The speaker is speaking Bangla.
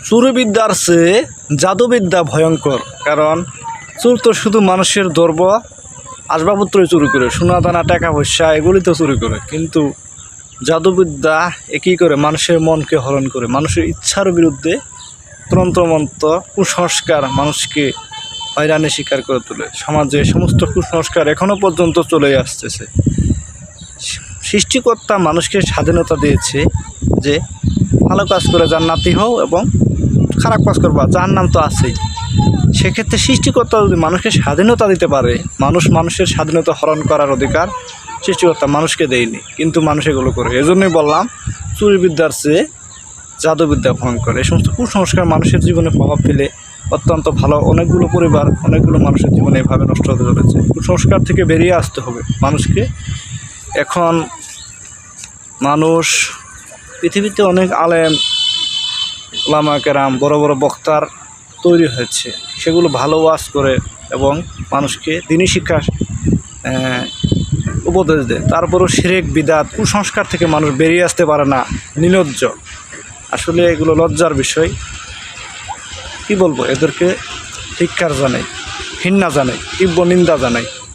চুরিবিদ্যার চেয়ে জাদুবিদ্যা ভয়ঙ্কর। কারণ চোর তো শুধু মানুষের দ্রব্য আসবাবপত্রই চুরি করে, সোনা দানা টাকা পয়সা এগুলি তো চুরি করে, কিন্তু জাদুবিদ্যা একই করে মানুষের মনকে হরণ করে, মানুষের ইচ্ছার বিরুদ্ধে তন্ত্রমন্ত্র কুসংস্কার মানুষকে হয়রানি শিকার করে তোলে। সমাজে সমস্ত কুসংস্কার এখনও পর্যন্ত চলে আসতেছে। সৃষ্টিকর্তা মানুষকে স্বাধীনতা দিয়েছে যে ভালো কাজ করে জান্নাতি হও এবং খারাপ কাজ করবা জাহান্নাম তো আছেই। সেক্ষেত্রে সৃষ্টিকর্তা যদি মানুষকে স্বাধীনতা দিতে পারে, মানুষের স্বাধীনতা হরণ করার অধিকার সৃষ্টিকর্তা মানুষকে দেয়নি, কিন্তু মানুষ এগুলো করে। এজন্যই বললাম চুরিবিদ্যার চেয়ে জাদুবিদ্যা ভয়ঙ্কর। এই সমস্ত কুসংস্কার মানুষের জীবনে প্রভাব ফেলে অত্যন্ত ভালো অনেকগুলো পরিবার, অনেকগুলো মানুষের জীবনে এভাবে নষ্ট হতে চলেছে। কুসংস্কার থেকে বেরিয়ে আসতে হবে মানুষকে। এখন মানুষ পৃথিবীতে অনেক আলেম ওলামা কেরাম বড় বড় বক্তার তৈরি হয়েছে, সেগুলো ভালো ওয়াজ করে এবং মানুষকে দিনী শিক্ষা উপদেশ দেয়। তারপরও শিরক বিদআত কুসংস্কার থেকে মানুষ বেরিয়ে আসতে পারে না, নির্লজ্জ। আসলে এগুলো লজ্জার বিষয়। কি বলবো, এদেরকে ধিক্কার জানাই, ঘৃণা জানাই, তীব্র নিন্দা জানাই।